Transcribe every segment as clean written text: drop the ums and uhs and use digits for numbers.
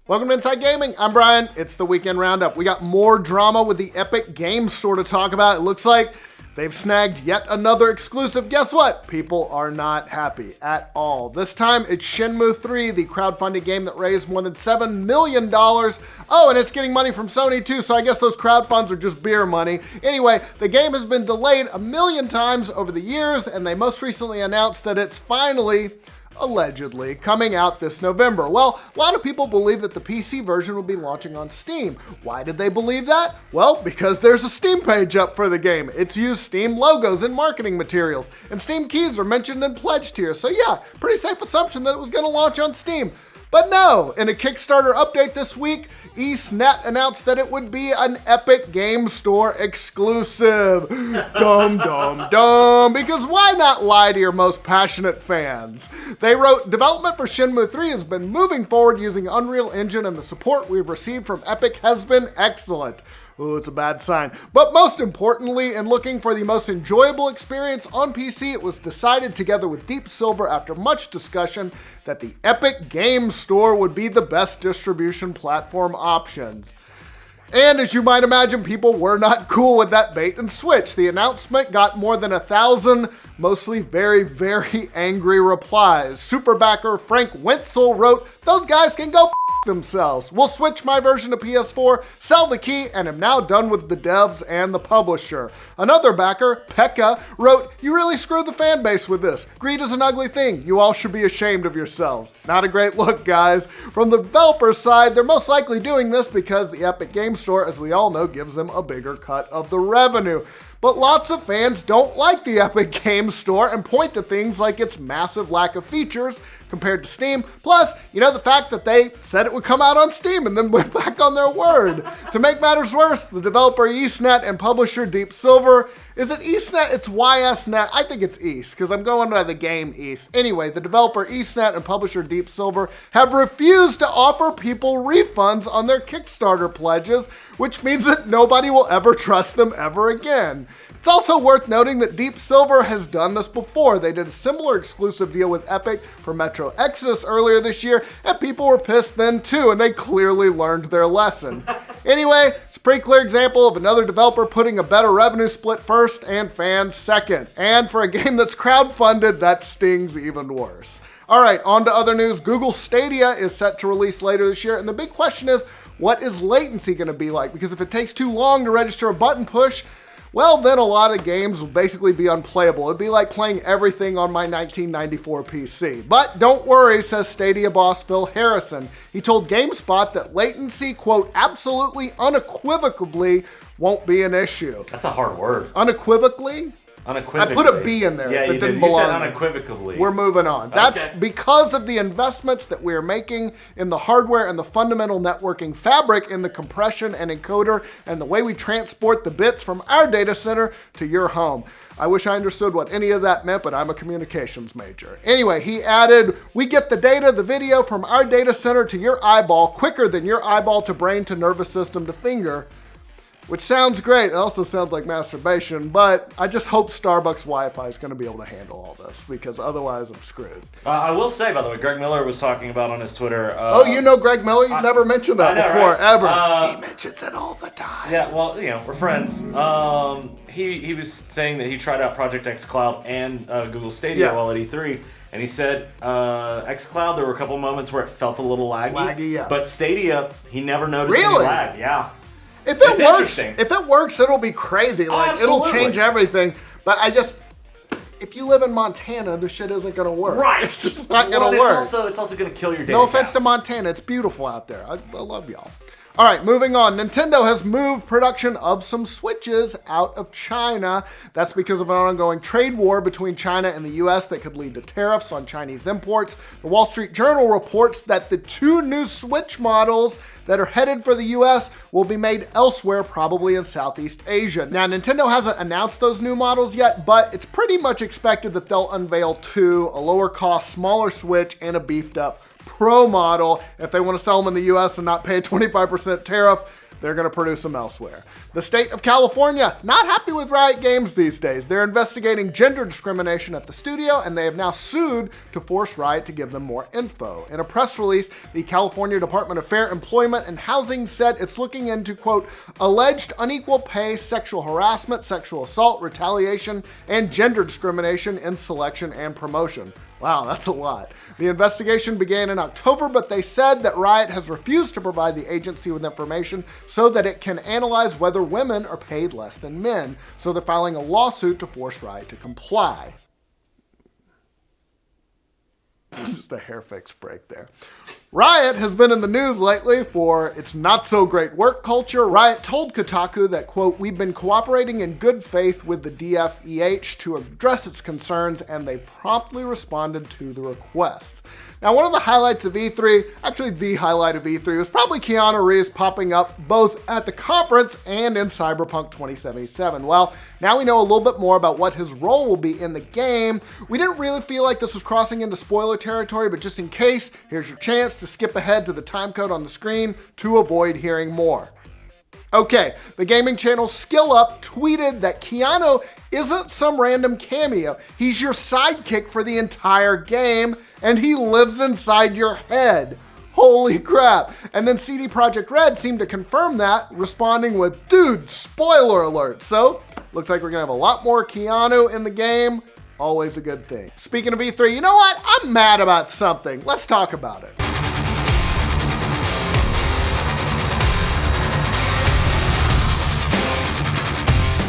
Welcome to Inside Gaming. I'm Brian. It's the Weekend Roundup. We got more drama with the Epic Games Store to talk about. It looks like they've snagged yet another exclusive. Guess what? People are not happy at all. This time, it's Shenmue 3, the crowdfunded game that raised more than $7 million. Oh, and it's getting money from Sony too, so I guess those crowd funds are just beer money. Anyway, the game has been delayed a million times over the years, and they most recently announced that it's finally, allegedly, coming out this November. Well, a lot of people believe that the PC version will be launching on Steam. Why did they believe that? Well, because there's a Steam page up for the game. It's used Steam logos and marketing materials, and Steam keys are mentioned and pledged here. So yeah, pretty safe assumption that it was going to launch on Steam. But no, in a Kickstarter update this week, EastNet announced that it would be an Epic Games Store exclusive. Dum, dum, dum. Because why not lie to your most passionate fans? They wrote, development for Shenmue 3 has been moving forward using Unreal Engine, and the support we've received from Epic has been excellent. Oh, it's a bad sign. But most importantly, in looking for the most enjoyable experience on PC, it was decided together with Deep Silver after much discussion that the Epic Games Store would be the best distribution platform options. And as you might imagine, people were not cool with that bait and switch. The announcement got more than 1,000, mostly very, very angry replies. Superbacker Frank Wenzel wrote, "Those guys can go themselves. We'll switch my version to PS4, sell the key, and am now done with the devs and the publisher." Another backer, Pekka, wrote, "You really screwed the fan base with this. Greed is an ugly thing. You all should be ashamed of yourselves." Not a great look, guys. From the developer's side, they're most likely doing this because the Epic Games Store, as we all know, gives them a bigger cut of the revenue. But lots of fans don't like the Epic Games Store and point to things like its massive lack of features compared to Steam. Plus, the fact that they said it would come out on Steam and then went back on their word. To make matters worse, the developer EastNet and publisher Deep Silver, is it EastNet? It's YSNet. I think it's East because I'm going by the game East. Anyway, the developer EastNet and publisher Deep Silver have refused to offer people refunds on their Kickstarter pledges, which means that nobody will ever trust them ever again. It's also worth noting that Deep Silver has done this before. They did a similar exclusive deal with Epic for Metro Exodus earlier this year, and people were pissed then too, and they clearly learned their lesson. Anyway, it's a pretty clear example of another developer putting a better revenue split first and fans second. And for a game that's crowdfunded, that stings even worse. All right, on to other news. Google Stadia is set to release later this year, and the big question is, what is latency going to be like? Because if it takes too long to register a button push, well, then a lot of games will basically be unplayable. It'd be like playing everything on my 1994 PC. But don't worry, says Stadia boss Phil Harrison. He told GameSpot that latency, quote, absolutely unequivocally won't be an issue. That's a hard word. Unequivocally? Unequivocally. I put a B in there. Yeah, that you didn't did. You belong said there. unequivocally. We're moving on. That's because of the investments that we are making in the hardware and the fundamental networking fabric in the compression and encoder and the way we transport the bits from our data center to your home. I wish I understood what any of that meant, but I'm a communications major. Anyway, he added, we get the data, the video from our data center to your eyeball quicker than your eyeball to brain to nervous system to finger. Which sounds great. It also sounds like masturbation, but I just hope Starbucks Wi-Fi is going to be able to handle all this, because otherwise I'm screwed. I will say, by the way, Greg Miller was talking about on his Twitter. Oh, you know Greg Miller? You've never mentioned that before, right? ever. He mentions it all the time. Yeah, well, we're friends. He was saying that he tried out Project xCloud and Google Stadia while at E3. And he said, xCloud, there were a couple moments where it felt a little laggy. Yeah. But Stadia, he never noticed any lag. Yeah. If it works, it'll be crazy. Like, it'll change everything. But if you live in Montana, this shit isn't going to work. Right. It's just not going to work. It's also going to kill your data. No offense to Montana. It's beautiful out there. I love y'all. All right, moving on. Nintendo has moved production of some Switches out of China. That's because of an ongoing trade war between China and the US that could lead to tariffs on Chinese imports. The Wall Street Journal reports that the 2 new Switch models that are headed for the US will be made elsewhere, probably in Southeast Asia. Now, Nintendo hasn't announced those new models yet, but it's pretty much expected that they'll unveil 2, a lower cost, smaller Switch, and a beefed up Pro model. If they want to sell them in the US and not pay a 25% tariff, they're going to produce them elsewhere. The state of California, not happy with Riot Games these days. They're investigating gender discrimination at the studio, and they have now sued to force Riot to give them more info. In a press release, the California Department of Fair Employment and Housing said it's looking into, quote, alleged unequal pay, sexual harassment, sexual assault, retaliation, and gender discrimination in selection and promotion. Wow, that's a lot. The investigation began in October, but they said that Riot has refused to provide the agency with information so that it can analyze whether women are paid less than men. So they're filing a lawsuit to force Riot to comply. Just a hair fix break there. Riot has been in the news lately for its not-so-great work culture. Riot told Kotaku that, quote, we've been cooperating in good faith with the DFEH to address its concerns, and they promptly responded to the requests. Now, one of the highlights of E3, actually the highlight of E3, was probably Keanu Reeves popping up both at the conference and in Cyberpunk 2077. Well, now we know a little bit more about what his role will be in the game. We didn't really feel like this was crossing into spoiler territory, but just in case, here's your chance to skip ahead to the timecode on the screen to avoid hearing more. Okay, the gaming channel Skill Up tweeted that Keanu isn't some random cameo. He's your sidekick for the entire game, and he lives inside your head. Holy crap. And then CD Projekt Red seemed to confirm that, responding with, dude, spoiler alert. So, looks like we're gonna have a lot more Keanu in the game. Always a good thing. Speaking of E3, you know what? I'm mad about something. Let's talk about it.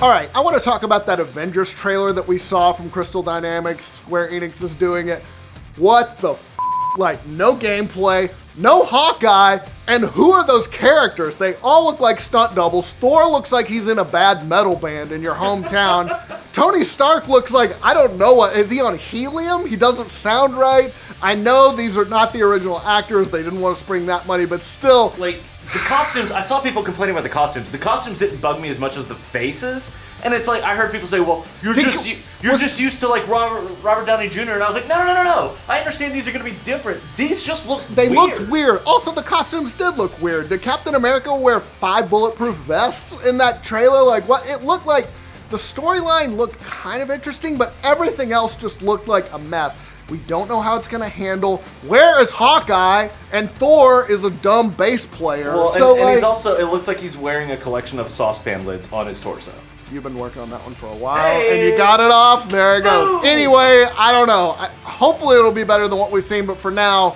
All right, I want to talk about that Avengers trailer that we saw from Crystal Dynamics. Square Enix is doing it. What the f***? Like, no gameplay, no Hawkeye, and who are those characters? They all look like stunt doubles. Thor looks like he's in a bad metal band in your hometown. Tony Stark looks like, I don't know what, is he on helium? He doesn't sound right. I know these are not the original actors. They didn't want to spring that money, but still. Like, the costumes, I saw people complaining about the costumes. The costumes didn't bug me as much as the faces. And it's like, I heard people say, well, you're just used to like Robert Downey Jr. And I was like, no. I understand these are going to be different. These just look weird. They looked weird. Also, the costumes did look weird. Did Captain America wear 5 bulletproof vests in that trailer? Like, what? It looked like the storyline looked kind of interesting, but everything else just looked like a mess. We don't know how it's going to handle. Where is Hawkeye? And Thor is a dumb bass player. Well, so and he's also, it looks like he's wearing a collection of saucepan lids on his torso. You've been working on that one for a while, and you got it off. There it goes. Boom. Anyway, I don't know. Hopefully it'll be better than what we've seen, but for now...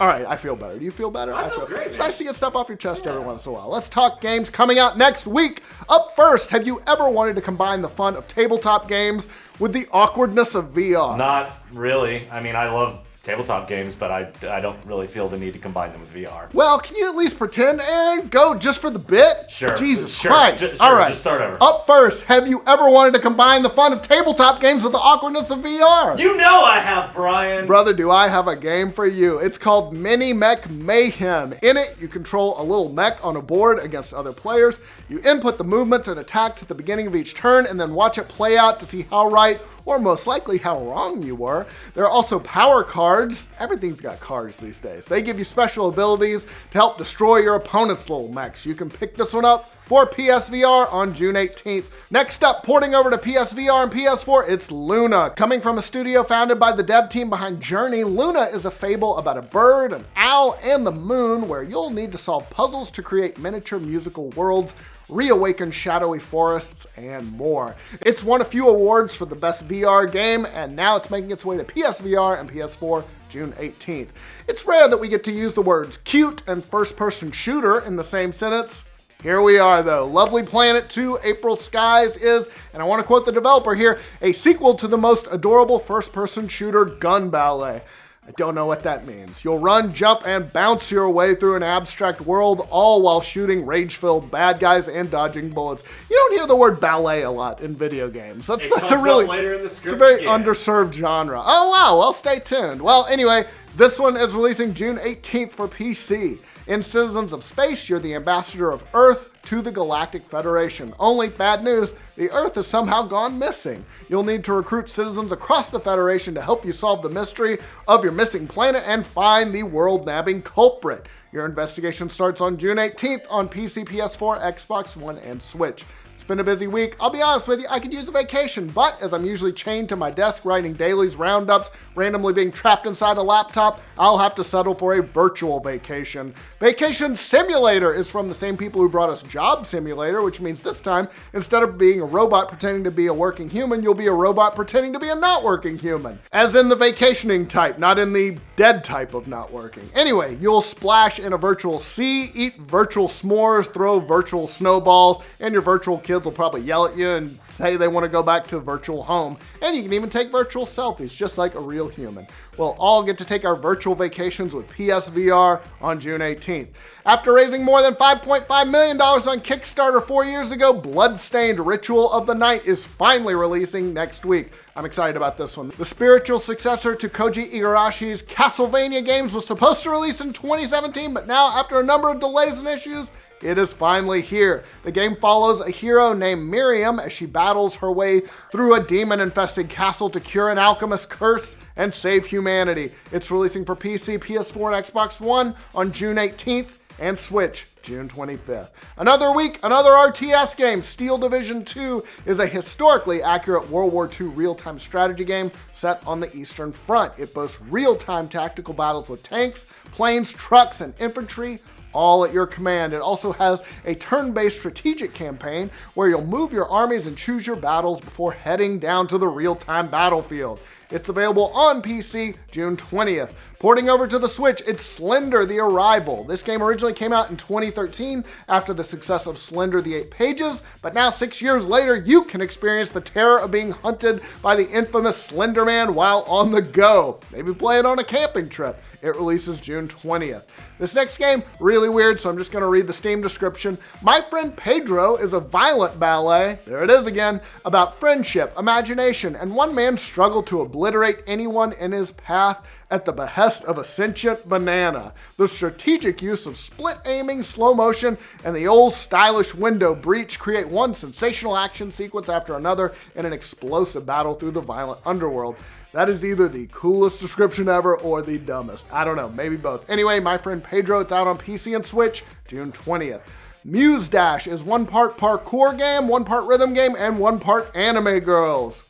All right, I feel better. Do you feel better? I feel great, It's nice to get stuff off your chest every once in a while. Let's talk games coming out next week. Up first, have you ever wanted to combine the fun of tabletop games with the awkwardness of VR? Not really. I mean, I love tabletop games, but I don't really feel the need to combine them with VR. Well, can you at least pretend, Aaron? Go just for the bit? Sure. Jesus sure. Christ. Sure. All right. Just start over. Up first, have you ever wanted to combine the fun of tabletop games with the awkwardness of VR? You know I have, Brian. Brother, do I have a game for you. It's called Mini Mech Mayhem. In it, you control a little mech on a board against other players. You input the movements and attacks at the beginning of each turn and then watch it play out to see how right or most likely how wrong you were. There are also power cards. Everything's got cards these days. They give you special abilities to help destroy your opponent's little mechs. You can pick this one up for PSVR on June 18th. Next up, porting over to PSVR and PS4, it's Luna. Coming from a studio founded by the dev team behind Journey, Luna is a fable about a bird, an owl, and the moon, where you'll need to solve puzzles to create miniature musical worlds, reawaken shadowy forests, and more. It's won a few awards for the best VR game, and now it's making its way to PSVR and PS4 June 18th. It's rare that we get to use the words cute and first-person shooter in the same sentence. Here we are, though. Lovely Planet 2 April Skies is, and I want to quote the developer here, a sequel to the most adorable first-person shooter Gun Ballet. I don't know what that means. You'll run, jump, and bounce your way through an abstract world, all while shooting rage-filled bad guys and dodging bullets. You don't hear the word ballet a lot in video games. That's a really, it's a very underserved genre. Oh wow, well stay tuned. Well anyway, this one is releasing June 18th for PC. In Citizens of Space, you're the ambassador of Earth, to the Galactic Federation. Only bad news, the Earth has somehow gone missing. You'll need to recruit citizens across the Federation to help you solve the mystery of your missing planet and find the world-nabbing culprit. Your investigation starts on June 18th on PC, PS4, Xbox One, and Switch. It's been a busy week. I'll be honest with you, I could use a vacation, but as I'm usually chained to my desk writing dailies, roundups, randomly being trapped inside a laptop, I'll have to settle for a virtual vacation. Vacation Simulator is from the same people who brought us Job Simulator, which means this time, instead of being a robot pretending to be a working human, you'll be a robot pretending to be a not working human. As in the vacationing type, not in the dead type of not working. Anyway, you'll splash in a virtual sea, eat virtual s'mores, throw virtual snowballs, and your virtual kids will probably yell at you and say they want to go back to a virtual home. And you can even take virtual selfies, just like a real human. We'll all get to take our virtual vacations with PSVR on June 18th. After raising more than $5.5 million on Kickstarter 4 years ago, Bloodstained Ritual of the Night is finally releasing next week. I'm excited about this one. The spiritual successor to Koji Igarashi's Castlevania games was supposed to release in 2017, but now, after a number of delays and issues, it is finally here. The game follows a hero named Miriam as she battles her way through a demon-infested castle to cure an alchemist's curse and save humanity. It's releasing for PC, PS4, and Xbox One on June 18th and Switch June 25th. Another week, another RTS game. Steel Division 2 is a historically accurate World War II real-time strategy game set on the Eastern Front. It boasts real-time tactical battles with tanks, planes, trucks, and infantry, all at your command. It also has a turn-based strategic campaign where you'll move your armies and choose your battles before heading down to the real-time battlefield. It's available on PC June 20th. Porting over to the Switch, it's Slender: The Arrival. This game originally came out in 2013 after the success of Slender: The 8 Pages, but now 6 years later, you can experience the terror of being hunted by the infamous Slender Man while on the go. Maybe play it on a camping trip. It releases June 20th. This next game, really weird, so I'm just gonna read the Steam description. My Friend Pedro is a violent ballet, there it is again, about friendship, imagination, and one man's struggle to obliterate anyone in his path at the behest of a sentient banana. The strategic use of split aiming, slow motion, and the old stylish window breach create one sensational action sequence after another in an explosive battle through the violent underworld. That is either the coolest description ever or the dumbest. I don't know, maybe both. Anyway, My Friend Pedro, it's out on PC and Switch June 20th. Muse Dash is one part parkour game, one part rhythm game, and one part anime girls.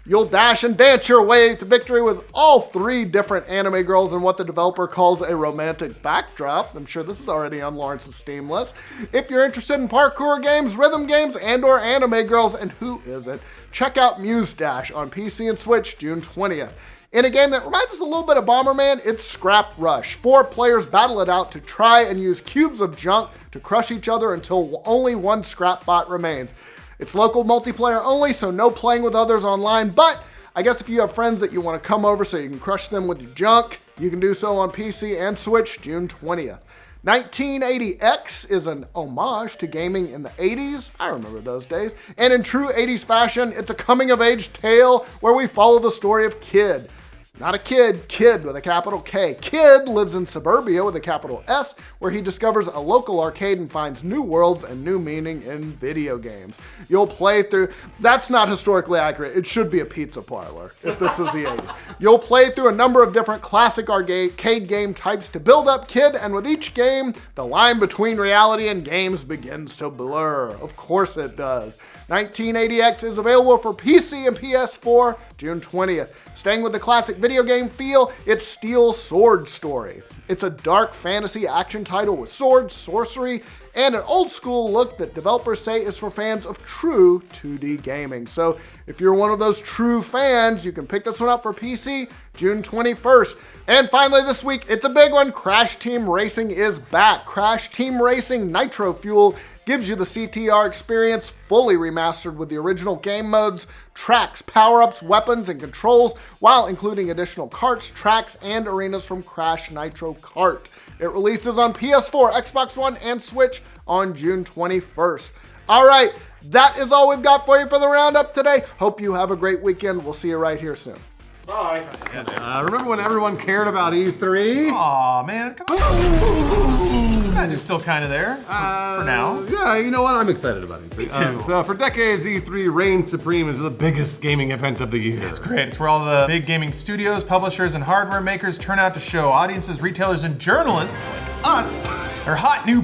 You'll dash and dance your way to victory with all 3 different anime girls in what the developer calls a romantic backdrop. I'm sure this is already on Lawrence's Steam list. If you're interested in parkour games, rhythm games, and or anime girls, and who isn't, check out Muse Dash on PC and Switch June 20th. In a game that reminds us a little bit of Bomberman, it's Scrap Rush. 4 players battle it out to try and use cubes of junk to crush each other until only one scrap bot remains. It's local multiplayer only, so no playing with others online, but I guess if you have friends that you want to come over so you can crush them with your junk, you can do so on PC and Switch June 20th. 1980X is an homage to gaming in the 80s. I remember those days. And in true 80s fashion, it's a coming-of-age tale where we follow the story of Kid. Not a kid, Kid with a capital K. Kid lives in suburbia with a capital S, where he discovers a local arcade and finds new worlds and new meaning in video games. You'll play through, that's not historically accurate, it should be a pizza parlor, if this is the 80s. You'll play through a number of different classic arcade game types to build up Kid, and with each game, the line between reality and games begins to blur. Of course it does. 1980X is available for PC and PS4 June 20th. Staying with the classic video game feel, it's Steel Sword Story. It's a dark fantasy action title with swords, sorcery, and an old school look that developers say is for fans of true 2D gaming. So if you're one of those true fans, you can pick this one up for PC June 21st. And finally this week, it's a big one. Crash Team Racing is back. Crash Team Racing Nitro Fuel gives you the CTR experience fully remastered with the original game modes, tracks, power-ups, weapons, and controls, while including additional karts, tracks, and arenas from Crash Nitro Kart. It releases on PS4, Xbox One, and Switch on June 21st. All right, that is all we've got for you for the roundup today. Hope you have a great weekend. We'll see you right here soon. Bye. Remember when everyone cared about E3? Aw, man, come on. is still kind of there for now. Yeah, you know what? I'm excited about it. Me too. For decades, E3 reigns supreme as the biggest gaming event of the year. It's great. It's where all the big gaming studios, publishers, and hardware makers turn out to show audiences, retailers, and journalists like us their hot new